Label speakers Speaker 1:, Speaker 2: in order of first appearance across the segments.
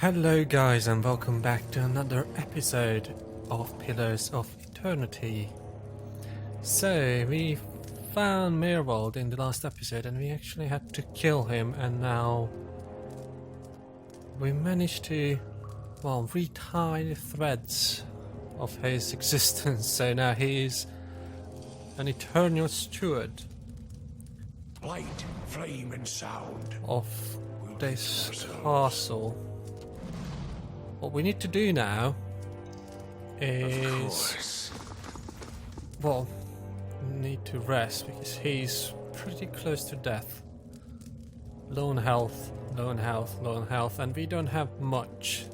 Speaker 1: Hello guys and welcome back to another episode of Pillars of Eternity. So we found Maerwald in the last episode and we actually had to kill him, and now we managed to, well, retie the threads of his existence. So now he is an eternal steward
Speaker 2: Light, flame, and sound
Speaker 1: of this castle. What we need to do now is, well, need to rest because he's pretty close to death. Low on health, low on health, low on health, and we don't have much.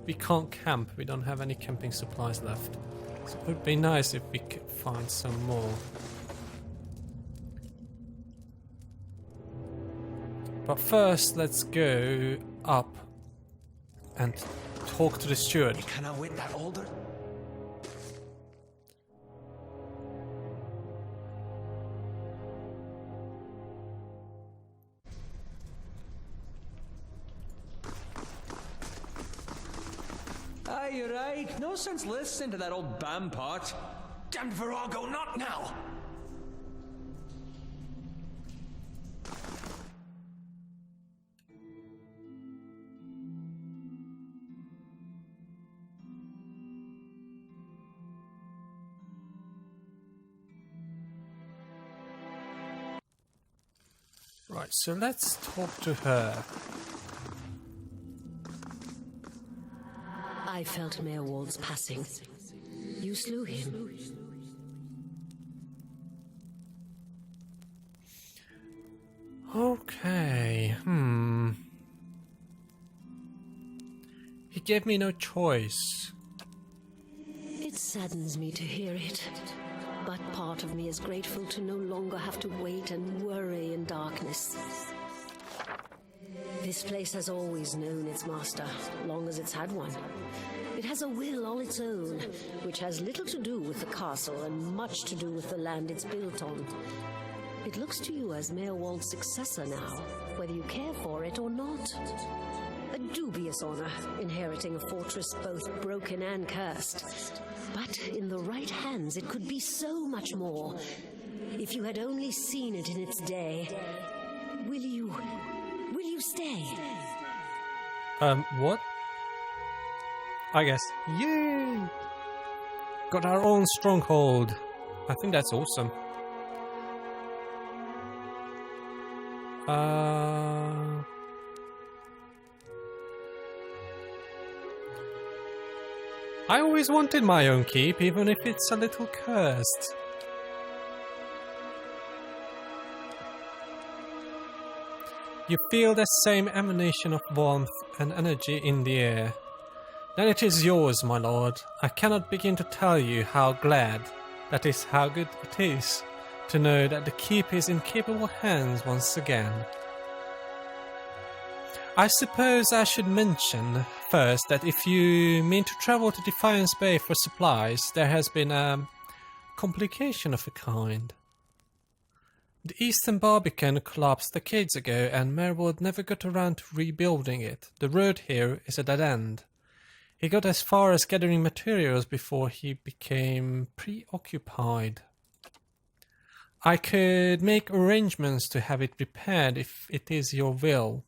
Speaker 1: We can't camp, we don't have any camping supplies left. So it would be nice if we could find some more. But first, let's go up and talk to the steward.
Speaker 2: Can I wait that older?
Speaker 3: Aye, you're right. No sense listening to that old bampot.
Speaker 2: Damn Virago, not now!
Speaker 1: Right, so let's talk to her.
Speaker 4: I felt Maerwald's passing. You slew him.
Speaker 1: Okay, He gave me no choice.
Speaker 4: It saddens me to hear it. But part of me is grateful to no longer have to wait and worry in darkness. This place has always known its master, long as it's had one. It has a will all its own, which has little to do with the castle and much to do with the land it's built on. It looks to you as Maerwald's successor now, whether you care for it or not. A dubious honor, inheriting a fortress both broken and cursed. But in the right hands, it could be so much more. If you had only seen it in its day. Will you stay?
Speaker 1: What? I guess. Yay! Got our own stronghold. I think that's awesome. I always wanted my own keep, even if it's a little cursed. You feel the same emanation of warmth and energy in the air. Then it is yours, my lord. I cannot begin to tell you how glad, that is how good it is, to know that the keep is in capable hands once again. I suppose I should mention first that if you mean to travel to Defiance Bay for supplies, there has been a complication of a kind. The Eastern Barbican collapsed decades ago and Maerwald never got around to rebuilding it. The road here is a dead end. He got as far as gathering materials before he became preoccupied. I could make arrangements to have it repaired if it is your will.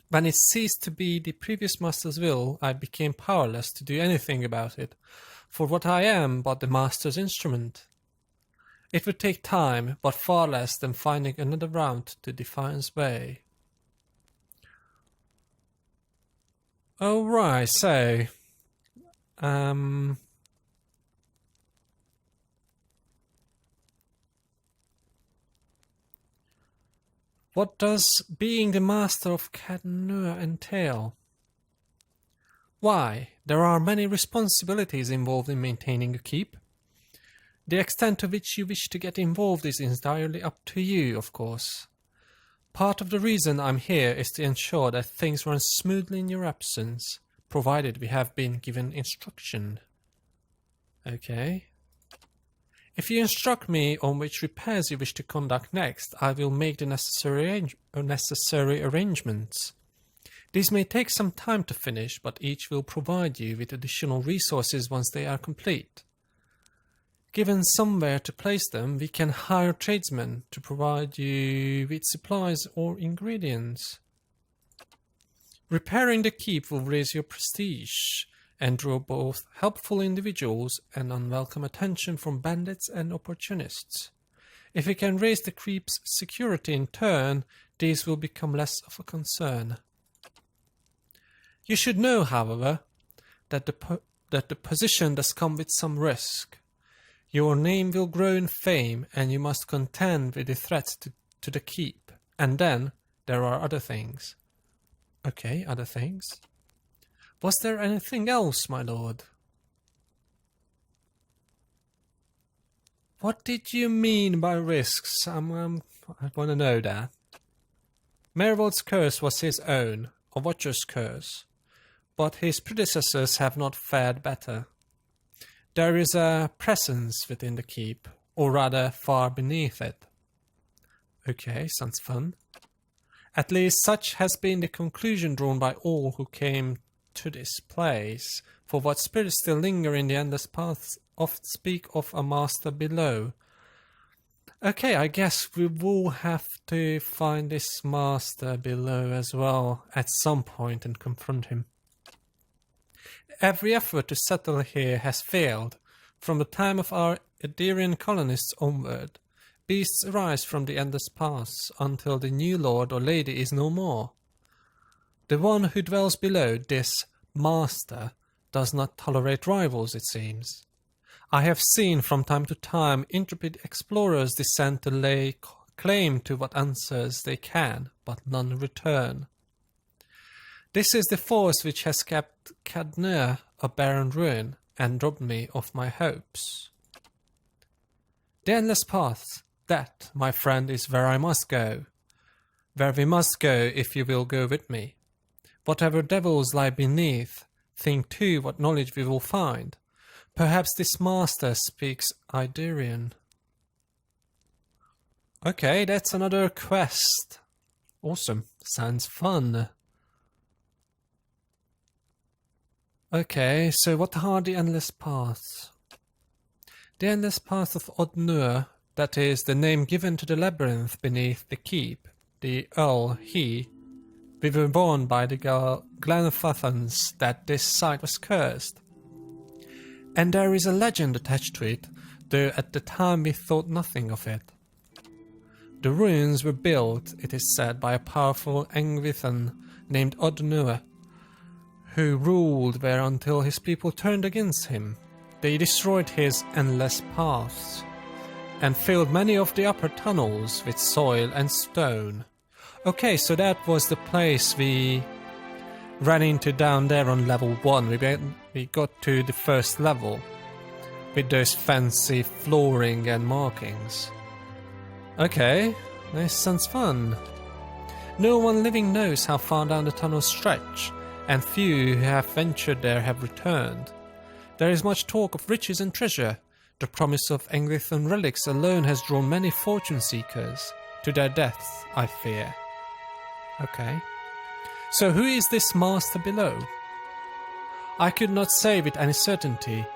Speaker 1: When it ceased to be the previous master's will, I became powerless to do anything about it, for what I am but the master's instrument. It would take time, but far less than finding another route to Defiance Bay. Oh right, so... what does being the master of Caed Nua entail? Why, there are many responsibilities involved in maintaining a keep. The extent to which you wish to get involved is entirely up to you, of course. Part of the reason I'm here is to ensure that things run smoothly in your absence, provided we have been given instruction. Okay. If you instruct me on which repairs you wish to conduct next, I will make the necessary arrangements. These may take some time to finish, but each will provide you with additional resources once they are complete. Given somewhere to place them, we can hire tradesmen to provide you with supplies or ingredients. Repairing the keep will raise your prestige and draw both helpful individuals and unwelcome attention from bandits and opportunists. If we can raise the keep's security in turn, these will become less of a concern. You should know, however, that the position does come with some risk. Your name will grow in fame, and you must contend with the threats to the keep. And then there are other things. Okay, other things. Was there anything else, my lord? What did you mean by risks? I want to know that. Maerwald's curse was his own, a watcher's curse, but his predecessors have not fared better. There is a presence within the keep, or rather far beneath it. Okay, sounds fun. At least such has been the conclusion drawn by all who came to this place, for what spirits still linger in the endless paths oft speak of a master below. Okay, I guess we will have to find this master below as well at some point and confront him. Every effort to settle here has failed. From the time of our Aderian colonists onward, beasts arise from the endless paths until the new lord or lady is no more. The one who dwells below, this master, does not tolerate rivals, it seems. I have seen from time to time intrepid explorers descend to lay claim to what answers they can, but none return. This is the force which has kept Caed Nua a barren ruin and robbed me of my hopes. The endless path, that, my friend, is where I must go. Where we must go if you will go with me. Whatever devils lie beneath, think too what knowledge we will find. Perhaps this master speaks Iderian. Okay, that's another quest. Awesome. Sounds fun. Okay, so what are the endless paths? The endless path of Caed Nua, that is the name given to the labyrinth beneath the keep, the Earl, we were warned by the Glenfathans that this site was cursed. And there is a legend attached to it, though at the time we thought nothing of it. The ruins were built, it is said, by a powerful Angwithan named Caed Nua, who ruled there until his people turned against him. They destroyed his endless paths, and filled many of the upper tunnels with soil and stone. Okay, so that was the place we ran into down there on level 1. We got to the first level with those fancy flooring and markings. Okay, this sounds fun. No one living knows how far down the tunnels stretch, and few who have ventured there have returned. There is much talk of riches and treasure. The promise of Angwithan relics alone has drawn many fortune seekers to their deaths, I fear. Okay. So who is this master below? I could not say with any certainty.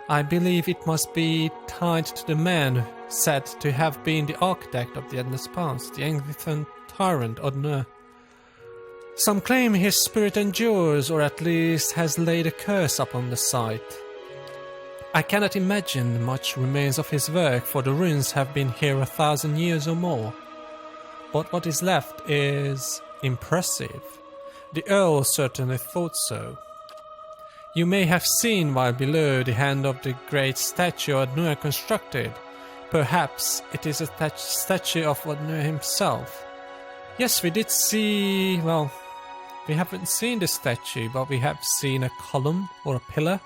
Speaker 1: I believe it must be tied to the man said to have been the architect of the endless past, the Angwithan tyrant Caed Nua. Some claim his spirit endures, or at least has laid a curse upon the site. I cannot imagine much remains of his work, for the ruins have been here 1,000 years or more. But what is left is impressive. The Earl certainly thought so. You may have seen while below the hand of the great statue Caed Nua constructed. Perhaps it is a statue of Caed Nua himself. Yes, we did see, well, we haven't seen the statue, but we have seen a column or a pillar.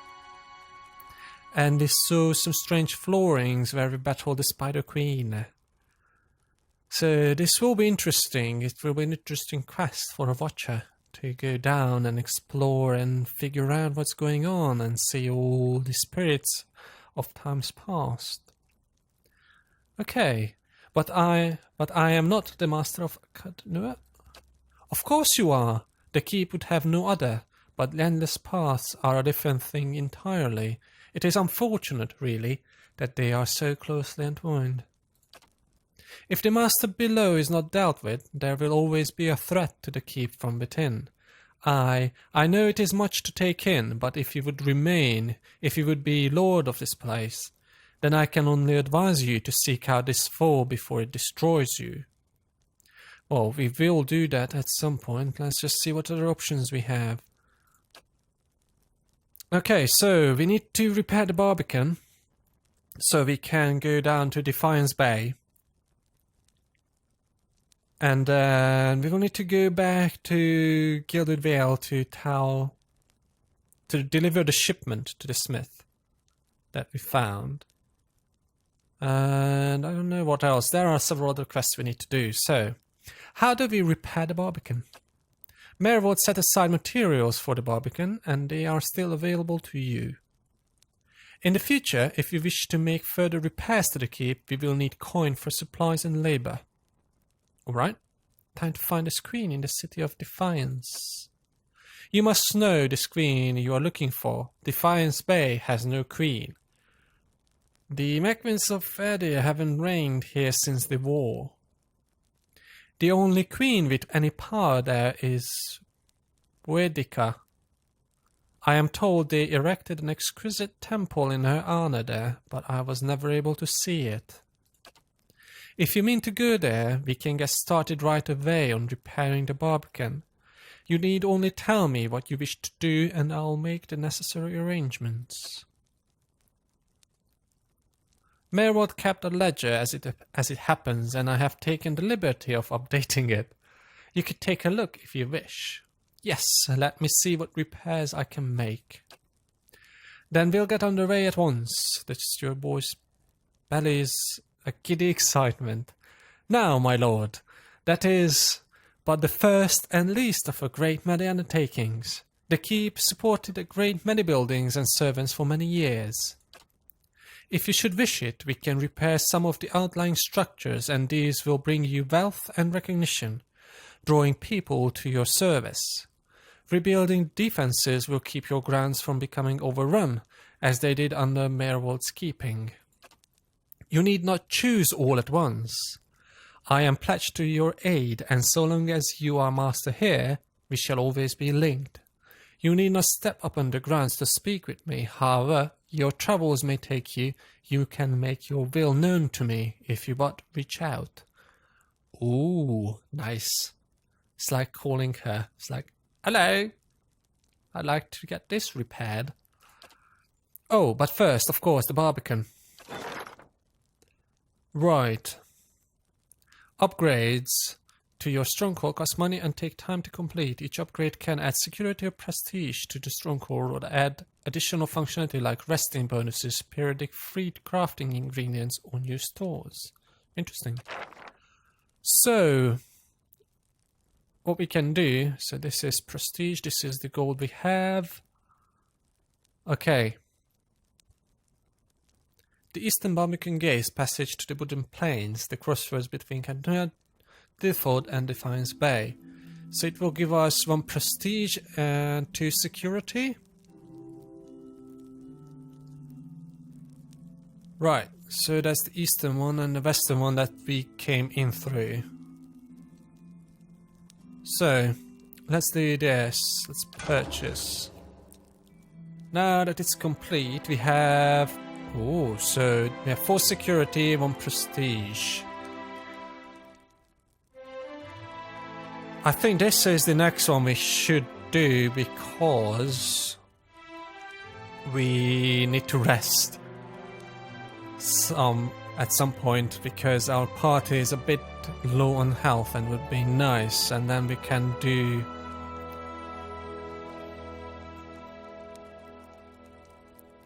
Speaker 1: And we saw some strange floorings where we battled the Spider Queen. So this will be interesting. It will be an interesting quest for a watcher to go down and explore and figure out what's going on and see all the spirits of times past. Okay, but I am not the master of Caed Nua. Of course you are. The keep would have no other, but the endless paths are a different thing entirely. It is unfortunate, really, that they are so closely entwined. If the master below is not dealt with, there will always be a threat to the keep from within. I know it is much to take in, but if you would remain, if you would be lord of this place, then I can only advise you to seek out this foe before it destroys you. Well, we will do that at some point. Let's just see what other options we have. Okay, so we need to repair the Barbican, so we can go down to Defiance Bay. And then we will need to go back to Gilded Vale to deliver the shipment to the smith that we found. And I don't know what else. There are several other quests we need to do. So, how do we repair the Barbican? Maerwald set aside materials for the Barbican, and they are still available to you. In the future, if you wish to make further repairs to the keep, we will need coin for supplies and labor. Alright, time to find a screen in the city of Defiance. You must know the screen you are looking for. Defiance Bay has no queen. The Macmins of Edir haven't reigned here since the war. The only queen with any power there is Boudica. I am told they erected an exquisite temple in her honor there, but I was never able to see it. If you mean to go there, we can get started right away on repairing the Barbican. You need only tell me what you wish to do and I'll make the necessary arrangements. Maerwald kept a ledger as it happens, and I have taken the liberty of updating it. You could take a look if you wish. Yes, let me see what repairs I can make. Then we'll get underway at once. The steward boy's belly is a giddy excitement. Now, my lord, that is but the first and least of a great many undertakings. The keep supported a great many buildings and servants for many years. If you should wish it, we can repair some of the outlying structures, and these will bring you wealth and recognition, drawing people to your service. Rebuilding defences will keep your grounds from becoming overrun, as they did under Maerwald's keeping. You need not choose all at once. I am pledged to your aid, and so long as you are master here, we shall always be linked. You need not step up underground to speak with me. However your travels may take you, you can make your will known to me if you but reach out. Ooh, nice. It's like calling her. It's like, hello, I'd like to get this repaired. Oh, but first, of course, the Barbican. Right. Upgrades to your Stronghold cost money and take time to complete. Each upgrade can add security or prestige to the Stronghold or add additional functionality like resting bonuses, periodic free crafting ingredients on your stores. Interesting. So, what we can do, so this is prestige, this is the gold we have. Okay. The Eastern Barbican Gates passage to the Wooden Plains, the crossroads between Caed Nua, Default and Defiance Bay. So it will give us 1 prestige and 2 security. Right, so that's the eastern one and the western one that we came in through. So, let's do this. Let's purchase. Now that it's complete, we have... Oh, so we have 4 security, 1 prestige. I think this is the next one we should do because we need to rest at some point because our party is a bit low on health and would be nice, and then we can do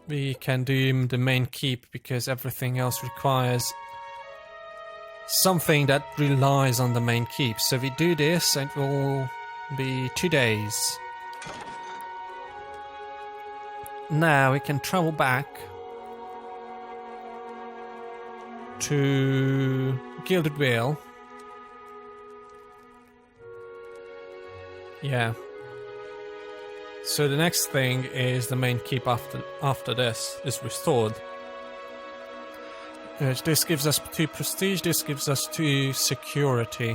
Speaker 1: the main keep because everything else requires something that relies on the main keep. So we do this and it will be 2 days. Now we can travel back to Gilded Vale. Yeah, So the next thing is the main keep after this is restored. This gives us 2 prestige, this gives us 2 security.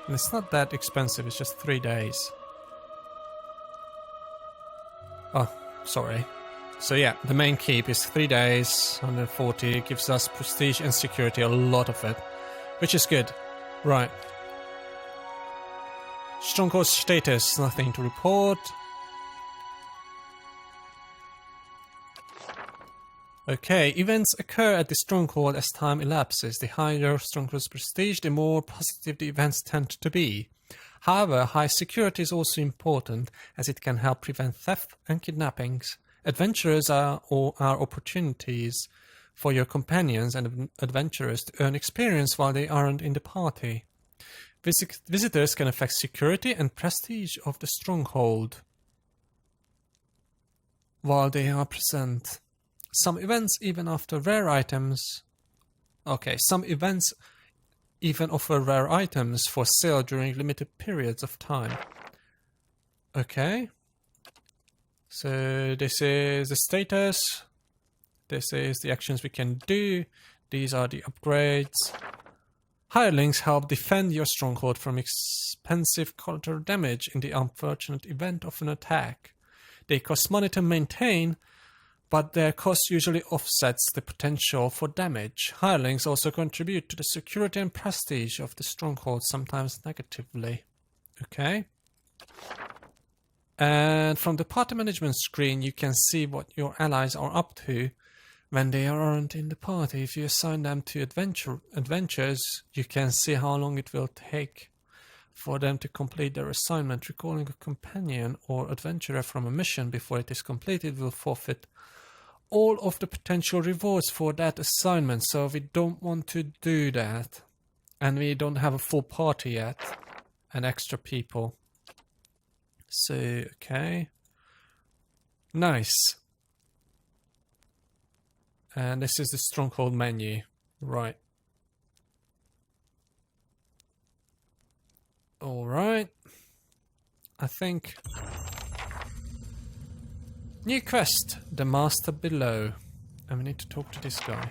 Speaker 1: And it's not that expensive, it's just 3 days. Oh, sorry. So yeah, the main keep is 3 days, 140, it gives us prestige and security, a lot of it. Which is good. Right. Stronghold status, nothing to report. Okay, events occur at the Stronghold as time elapses. The higher Stronghold's prestige, the more positive the events tend to be. However, high security is also important, as it can help prevent theft and kidnappings. Adventurers are opportunities for your companions and adventurers to earn experience while they aren't in the party. Visitors can affect security and prestige of the Stronghold while they are present. Some events even offer rare items for sale during limited periods of time. Okay. So this is the status. This is the actions we can do. These are the upgrades. Hirelings help defend your stronghold from expensive collateral damage in the unfortunate event of an attack. They cost money to maintain, but their cost usually offsets the potential for damage. Hirelings also contribute to the security and prestige of the stronghold, sometimes negatively. Okay. And from the party management screen, you can see what your allies are up to when they aren't in the party. If you assign them to adventures, you can see how long it will take for them to complete their assignment. Recalling a companion or adventurer from a mission before it is completed will forfeit all of the potential rewards for that assignment, so we don't want to do that. And we don't have a full party yet, and extra people. So, okay. Nice. And this is the Stronghold menu. Right. Alright. I think... New quest, the Master Below. And we need to talk to this guy.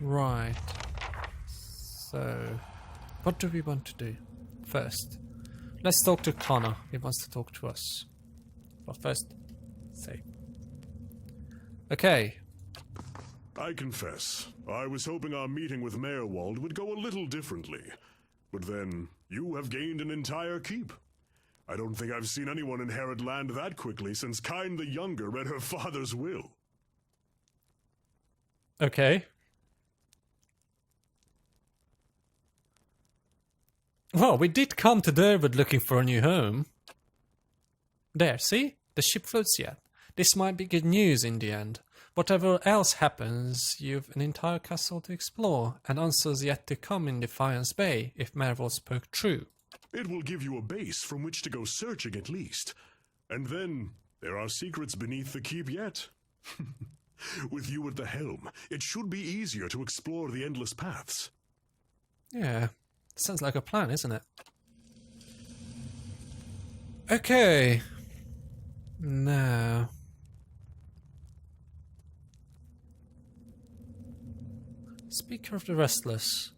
Speaker 1: Right. So, what do we want to do first? Let's talk to Connor. He wants to talk to us. But first, save. Okay.
Speaker 5: I confess, I was hoping our meeting with Maerwald would go a little differently. But then, you have gained an entire keep. I don't think I've seen anyone inherit land that quickly since Caed the Younger read her father's will.
Speaker 1: Okay. Well, we did come to Durwood looking for a new home. There, see? The ship floats yet. This might be good news in the end. Whatever else happens, you've an entire castle to explore, and answers yet to come in Defiance Bay, if Maerwald spoke true.
Speaker 5: It will give you a base from which to go searching at least. And then, there are secrets beneath the keep yet. With you at the helm, it should be easier to explore the endless paths.
Speaker 1: Yeah, sounds like a plan, isn't it? Okay. Now... Speaker of the Restless.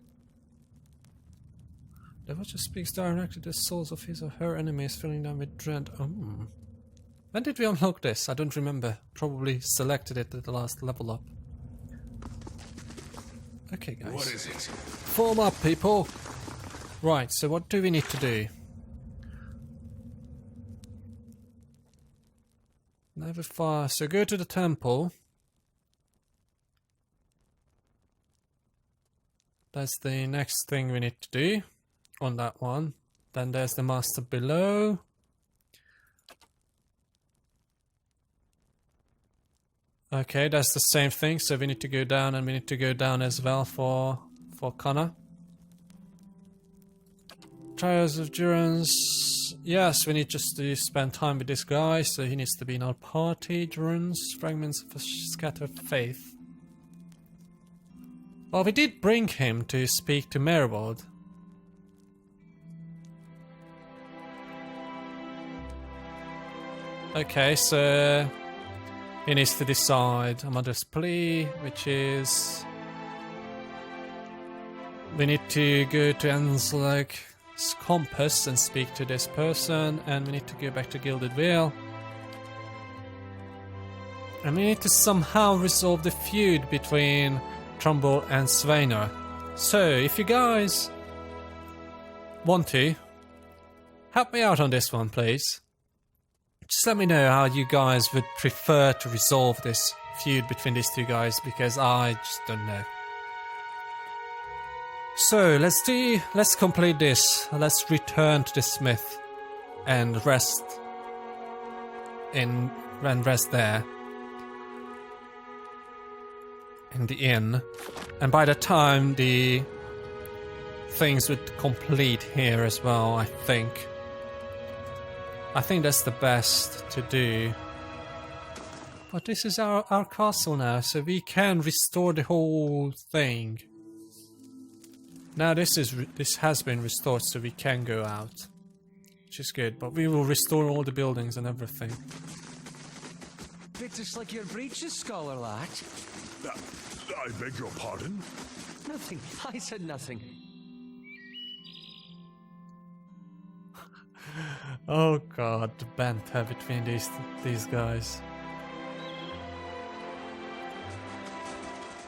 Speaker 1: The Watcher speaks directly to the souls of his or her enemies, filling them with dread. When did we unlock this? I don't remember. Probably selected it at the last level up. Okay, guys.
Speaker 2: What is it?
Speaker 1: Form up, people! Right, so what do we need to do? Never far. So go to the temple. That's the next thing we need to do on that one. Then there's the Master Below. Okay, that's the same thing, so we need to go down, and we need to go down as well for Connor. Trials of Durance. Yes, we need just to spend time with this guy, so he needs to be in our party. Durance, Fragments of a Scattered Faith. Well, we did bring him to speak to Maerwald, Okay, so he needs to decide a mother's plea, which is we need to go to Anslag's compass and speak to this person, and we need to go back to Gilded Vale. And we need to somehow resolve the feud between Trumbull and Sveinar. So, if you guys want to, help me out on this one, please. Just let me know how you guys would prefer to resolve this feud between these two guys, because I just don't know. So, let's complete this. Let's return to the smith and rest there. In the inn, and by the time the things would complete here as well, I think that's the best to do. But this is our castle now, so we can restore the whole thing. Now this has been restored, so we can go out, which is good. But we will restore all the buildings and everything.
Speaker 3: Bit just like your breeches, Scholar Lad.
Speaker 5: I beg your pardon?
Speaker 3: Nothing. I said nothing.
Speaker 1: Oh god, the banter between these guys.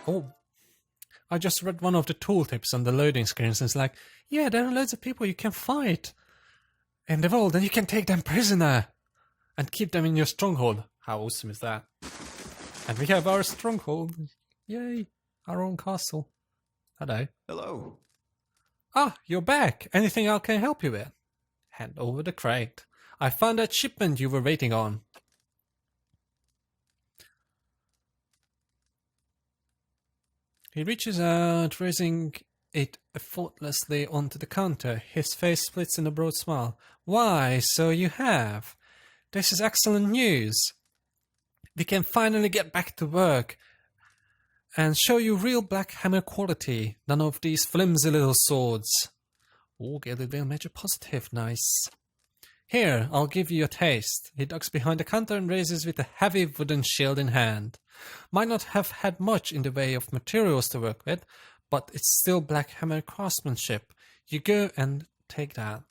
Speaker 1: Oh, I just read one of the tooltips on the loading screens, and it's like, yeah, there are loads of people you can fight in the world, and you can take them prisoner and keep them in your stronghold. How awesome is that? And we have our stronghold. Yay, our own castle. Hello.
Speaker 2: Hello.
Speaker 1: Ah, you're back. Anything I can help you with? Hand over the crate. I found that shipment you were waiting on. He reaches out, raising it effortlessly onto the counter. His face splits in a broad smile. Why, so you have. This is excellent news. We can finally get back to work and show you real black hammer quality. None of these flimsy little swords. Oh, Gilded Vale Major positive, nice. Here, I'll give you a taste. He ducks behind the counter and raises with a heavy wooden shield in hand. Might not have had much in the way of materials to work with, but it's still black hammer craftsmanship. You go and take that.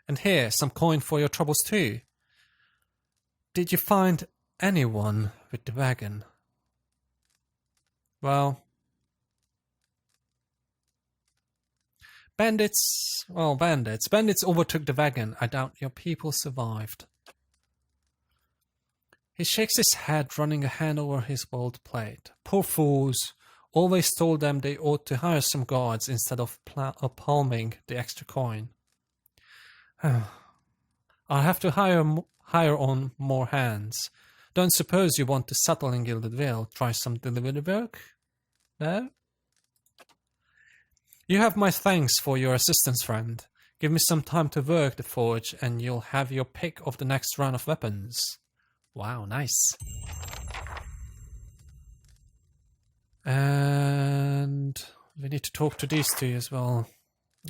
Speaker 1: And here, some coin for your troubles too. Did you find anyone with the wagon? Well, bandits overtook the wagon. I doubt your people survived. He shakes his head, running a hand over his bald plate. Poor fools. Always told them they ought to hire some guards instead of palming the extra coin. I'll have to hire on more hands. Don't suppose you want to settle in Gilded Vale? Try some delivery work? No? You have my thanks for your assistance, friend. Give me some time to work the forge and you'll have your pick of the next round of weapons. Wow, nice. And we need to talk to these two as well.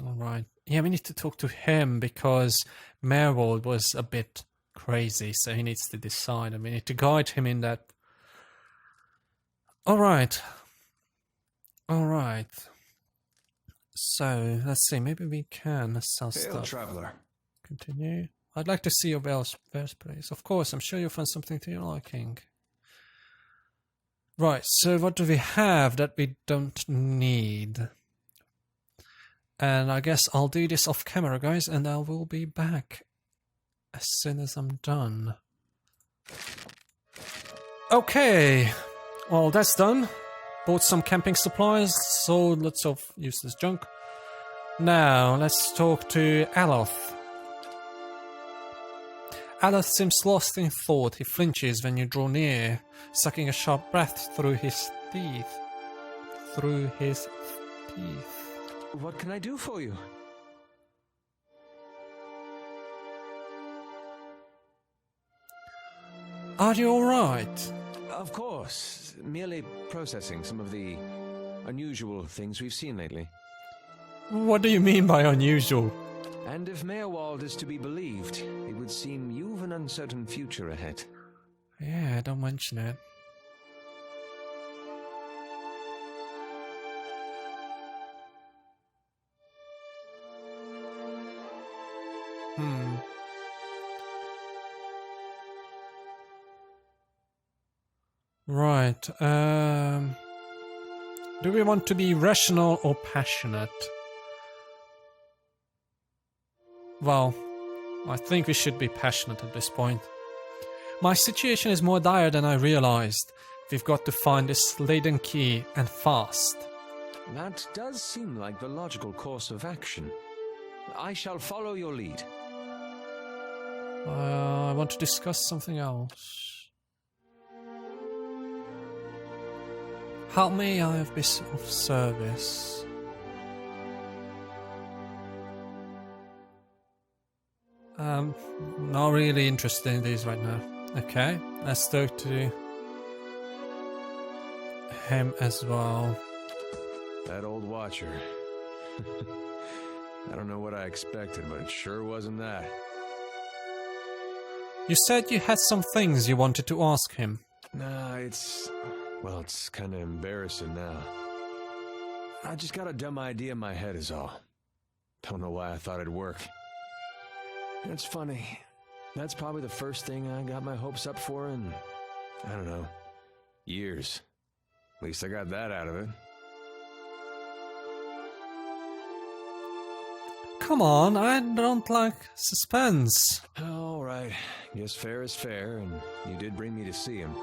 Speaker 1: Alright. Yeah, we need to talk to him because Maerwald was a bit crazy, so he needs to decide and we need to guide him in that. Alright. So, let's see, maybe we can sell stuff.
Speaker 2: Traveler.
Speaker 1: Continue. I'd like to see your wares, please. Of course, I'm sure you'll find something to your liking. Right, so what do we have that we don't need? And I guess I'll do this off camera, guys, and I will be back as soon as I'm done. Okay, well, that's done. Bought some camping supplies, sold lots of useless junk. Now, let's talk to Aloth. Aloth seems lost in thought. He flinches when you draw near, sucking a sharp breath through his teeth.
Speaker 3: What can I do for you?
Speaker 1: Are you alright?
Speaker 3: Of course. Merely processing some of the unusual things we've seen lately.
Speaker 1: What do you mean by unusual?
Speaker 3: And if Maerwald is to be believed, it would seem you've an uncertain future ahead.
Speaker 1: Yeah, don't mention it. Right. Do we want to be rational or passionate? Well, I think we should be passionate at this point. My situation is more dire than I realized. We've got to find this laden key, and fast.
Speaker 3: That does seem like the logical course of action. I shall follow your lead.
Speaker 1: I want to discuss something else. How may I be of service? Not really interested in these right now. Okay, let's talk to him as well.
Speaker 3: That old watcher. I don't know what I expected, but it sure wasn't that.
Speaker 1: You said you had some things you wanted to ask him.
Speaker 3: Nah, it's kind of embarrassing now. I just got a dumb idea in my head is all. Don't know why I thought it'd work. It's funny. That's probably the first thing I got my hopes up for in, I don't know, years. At least I got that out of it.
Speaker 1: Come on, I don't like suspense.
Speaker 3: All right, guess fair is fair, and you did bring me to see him.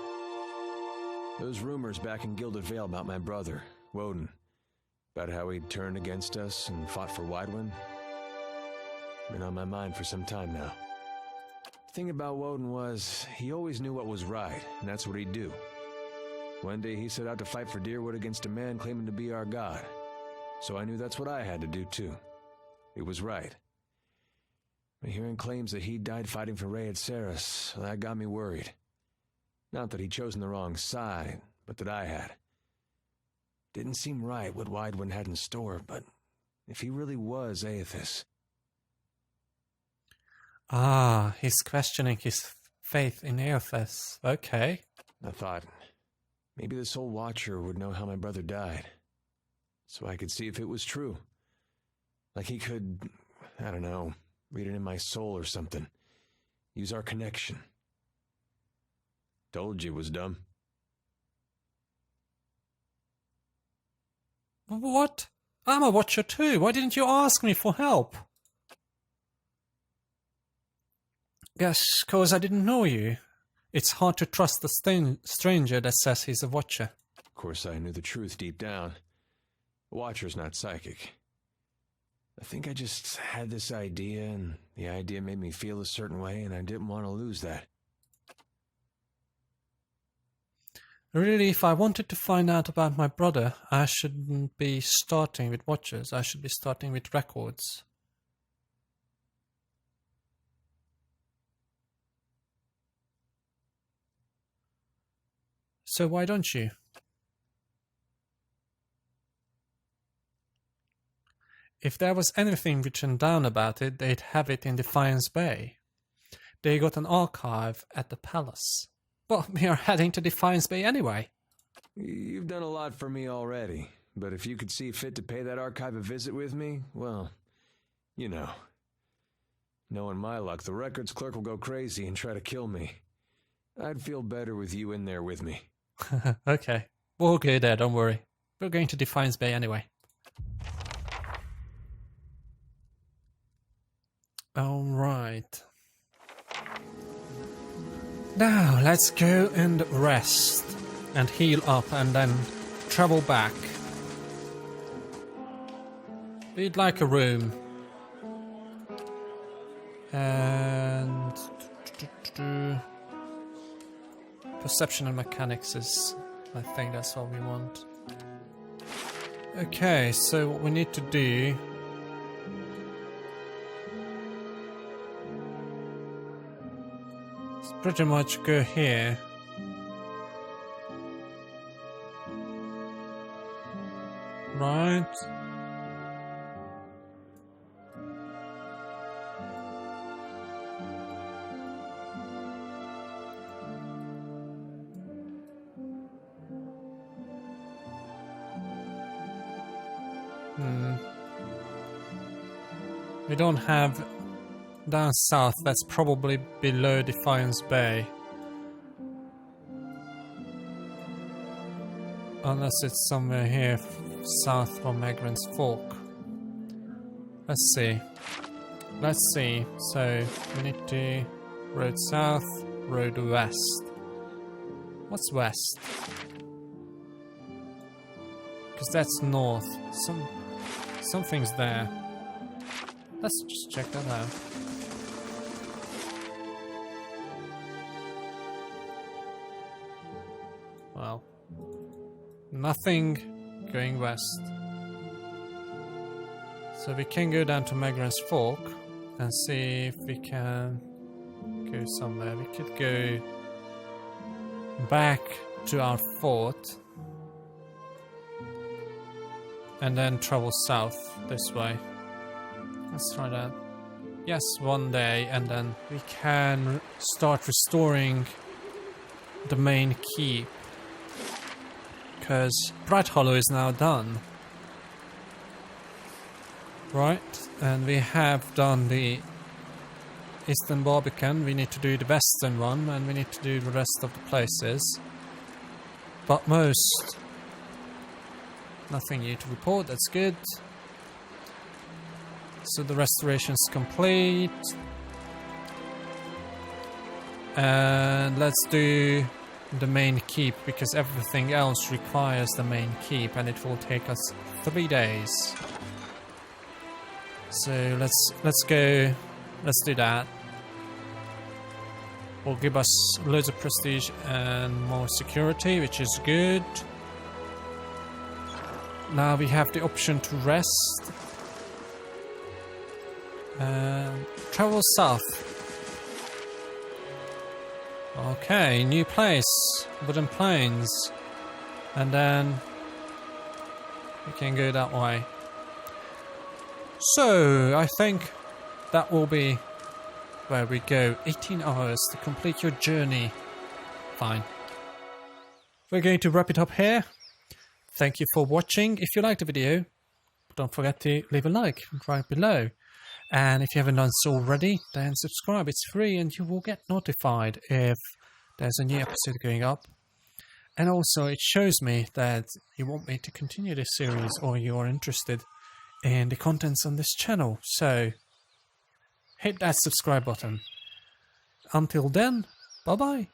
Speaker 3: Those rumors back in Gilded Vale about my brother, Woden, about how he'd turned against us and fought for Widewind, been on my mind for some time now. The thing about Woden was, he always knew what was right, and that's what he'd do. One day he set out to fight for Deerwood against a man claiming to be our god. So I knew that's what I had to do too. It was right. But hearing claims that he died fighting for Rhea Ceres, that got me worried. Not that he'd chosen the wrong side, but that I had. Didn't seem right what Widewind had in store, but if he really was Aethys...
Speaker 1: Ah, he's questioning his faith in Aethys. Okay.
Speaker 3: I thought, maybe this old watcher would know how my brother died. So I could see if it was true. Like he could, I don't know, read it in my soul or something. Use our connection. Told you it was dumb.
Speaker 1: What? I'm a watcher too. Why didn't you ask me for help? Guess 'cause I didn't know you. It's hard to trust a stranger that says he's a watcher.
Speaker 3: Of course, I knew the truth deep down. A watcher's not psychic. I think I just had this idea, and the idea made me feel a certain way, and I didn't want to lose that.
Speaker 1: Really, if I wanted to find out about my brother, I shouldn't be starting with watchers. I should be starting with records. So why don't you? If there was anything written down about it, they'd have it in Defiance Bay. They got an archive at the palace. But we are heading to Defiance Bay anyway.
Speaker 3: You've done a lot for me already, but if you could see fit to pay that archive a visit with me, well, you know. Knowing my luck, the records clerk will go crazy and try to kill me. I'd feel better with you in there with me.
Speaker 1: Okay. We'll go there, don't worry. We're going to Defiance Bay anyway. Alright. Now, let's go and rest. And heal up and then travel back. We'd like a room. And... Perception and mechanics is... I think that's all we want. Okay, so what we need to do... is pretty much go here. Right. We don't have down south. That's probably below Defiance Bay. Unless it's somewhere here south from Megran's Fork. Let's see. Let's see. So we need to road south, road west. What's west? Because that's north. Something's there. Let's just check that out. Well, nothing going west. So we can go down to Megran's Fork and see if we can go somewhere. We could go back to our fort and then travel south this way. Let's try that. Yes, one day, and then we can start restoring the main keep. Because Bright Hollow is now done. Right, and we have done the Eastern Barbican. We need to do the western one, and we need to do the rest of the places. But most... nothing new to report, that's good. So the restoration's complete. And let's do the main keep, because everything else requires the main keep, and it will take us 3 days. So let's go, let's do that. Will give us loads of prestige and more security, which is good. Now we have the option to rest. Travel south. Okay, new place, Wooden Plains, and then we can go that way. So I think that will be where we go. 18 hours to complete your journey. Fine. We're going to wrap it up here. Thank you for watching. If you liked the video, don't forget to leave a like right below. And if you haven't done so already, then subscribe. It's free and you will get notified if there's a new episode going up. And also it shows me that you want me to continue this series, or you are interested in the contents on this channel. So hit that subscribe button. Until then, bye bye.